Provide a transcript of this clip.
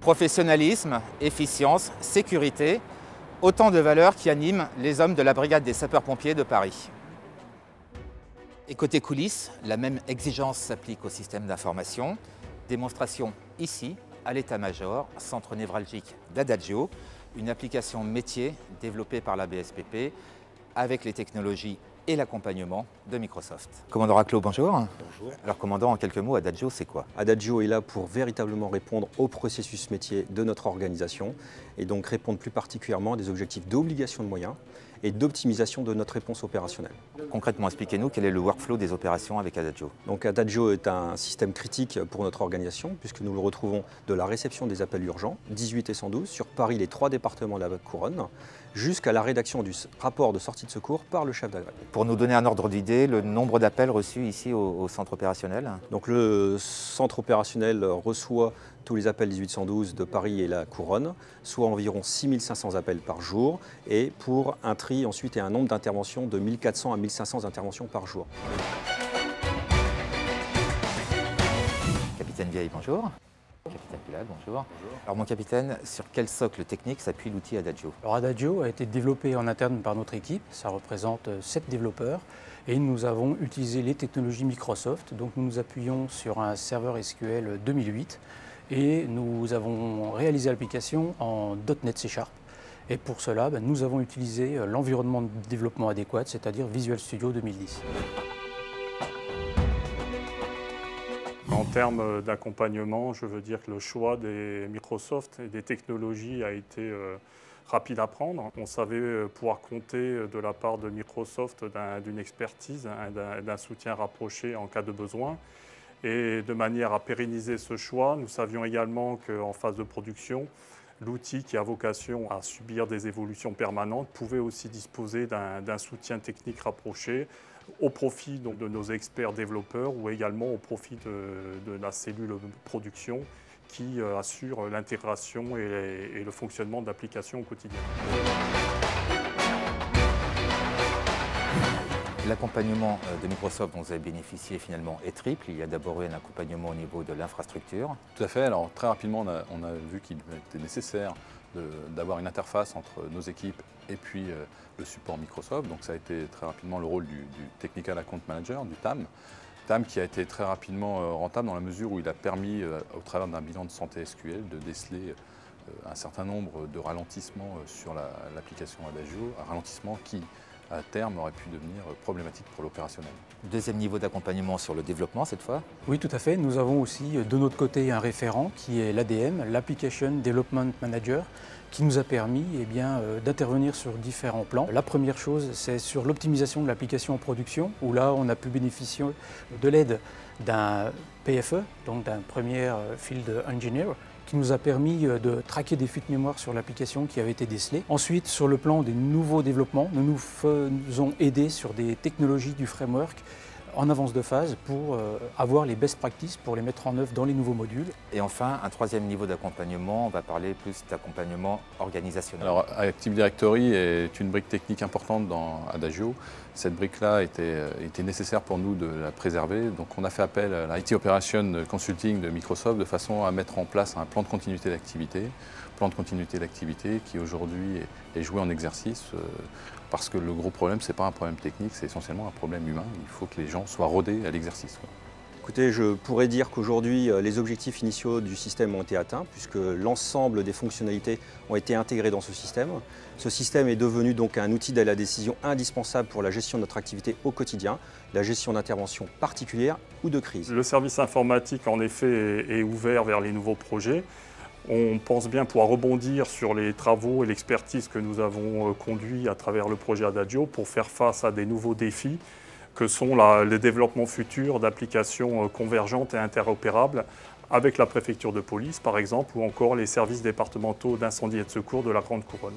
Professionnalisme, efficience, sécurité, autant de valeurs qui animent les hommes de la brigade des sapeurs-pompiers de Paris. Et côté coulisses, la même exigence s'applique au système d'information. Démonstration ici, à l'état-major, centre névralgique d'Adagio, une application métier développée par la BSPP avec les technologies et l'accompagnement de Microsoft. Commandant Raclot, bonjour. Bonjour. Alors commandant, en quelques mots, Adagio, c'est quoi? Adagio est là pour véritablement répondre au processus métier de notre organisation et donc répondre plus particulièrement à des objectifs d'obligation de moyens et d'optimisation de notre réponse opérationnelle. Concrètement, expliquez-nous quel est le workflow des opérations avec Adagio. Donc Adagio est un système critique pour notre organisation puisque nous le retrouvons de la réception des appels urgents, 18 et 112, sur Paris, les 3 départements de la Couronne, jusqu'à la rédaction du rapport de sortie de secours par le chef d'agrès. Pour nous donner un ordre d'idée, le nombre d'appels reçus ici au centre opérationnel? Donc le centre opérationnel reçoit tous les appels 1812 de Paris et la Couronne, soit environ 6500 appels par jour, et pour un tri ensuite et un nombre d'interventions de 1400 à 1500 interventions par jour. Capitaine Vieille, bonjour. Capitaine Pilat, bonjour. Alors mon capitaine, sur quel socle technique s'appuie l'outil Adagio? Alors Adagio a été développé en interne par notre équipe, ça représente 7 développeurs et nous avons utilisé les technologies Microsoft, donc nous nous appuyons sur un serveur SQL 2008 et nous avons réalisé l'application en .NET C#. Et pour cela, nous avons utilisé l'environnement de développement adéquat, c'est-à-dire Visual Studio 2010. En termes d'accompagnement, je veux dire que le choix des Microsoft et des technologies a été rapide à prendre. On savait pouvoir compter de la part de Microsoft d'une expertise, d'un soutien rapproché en cas de besoin. Et de manière à pérenniser ce choix, nous savions également qu'en phase de production, l'outil qui a vocation à subir des évolutions permanentes pouvait aussi disposer d'un soutien technique rapproché au profit donc, de nos experts développeurs ou également au profit de la cellule de production qui assure l'intégration et le fonctionnement de l'application au quotidien. L'accompagnement de Microsoft dont vous avez bénéficié finalement est triple. Il y a d'abord eu un accompagnement au niveau de l'infrastructure. Tout à fait. Alors très rapidement, on a vu qu'il était nécessaire d'avoir une interface entre nos équipes et puis le support Microsoft. Donc ça a été très rapidement le rôle du Technical Account Manager, du TAM. TAM qui a été très rapidement rentable dans la mesure où il a permis, au travers d'un bilan de santé SQL, de déceler un certain nombre de ralentissements sur l'application Adagio, un ralentissement qui, à terme, aurait pu devenir problématique pour l'opérationnel. Deuxième niveau d'accompagnement sur le développement cette fois? Oui, tout à fait. Nous avons aussi de notre côté un référent qui est l'ADM, l'Application Development Manager, qui nous a permis d'intervenir sur différents plans. La première chose, c'est sur l'optimisation de l'application en production, où là, on a pu bénéficier de l'aide d'un PFE, donc d'un Premier Field Engineer, qui nous a permis de traquer des fuites mémoire sur l'application qui avait été décelée. Ensuite, sur le plan des nouveaux développements, nous nous faisons aider sur des technologies du framework en avance de phase pour avoir les best practices pour les mettre en œuvre dans les nouveaux modules. Et enfin, un troisième niveau d'accompagnement, on va parler plus d'accompagnement organisationnel. Alors Active Directory est une brique technique importante dans Adagio. Cette brique-là était nécessaire pour nous de la préserver. Donc on a fait appel à l'IT Operation Consulting de Microsoft de façon à mettre en place un plan de continuité d'activité qui aujourd'hui est joué en exercice parce que le gros problème, ce n'est pas un problème technique, c'est essentiellement un problème humain. Il faut que les gens soient rodés à l'exercice. Écoutez, je pourrais dire qu'aujourd'hui, les objectifs initiaux du système ont été atteints puisque l'ensemble des fonctionnalités ont été intégrées dans ce système. Ce système est devenu donc un outil de la décision indispensable pour la gestion de notre activité au quotidien, la gestion d'interventions particulières ou de crise. Le service informatique, en effet, est ouvert vers les nouveaux projets. On pense bien pouvoir rebondir sur les travaux et l'expertise que nous avons conduits à travers le projet Adagio pour faire face à des nouveaux défis que sont les développements futurs d'applications convergentes et interopérables avec la préfecture de police, par exemple, ou encore les services départementaux d'incendie et de secours de la Grande Couronne.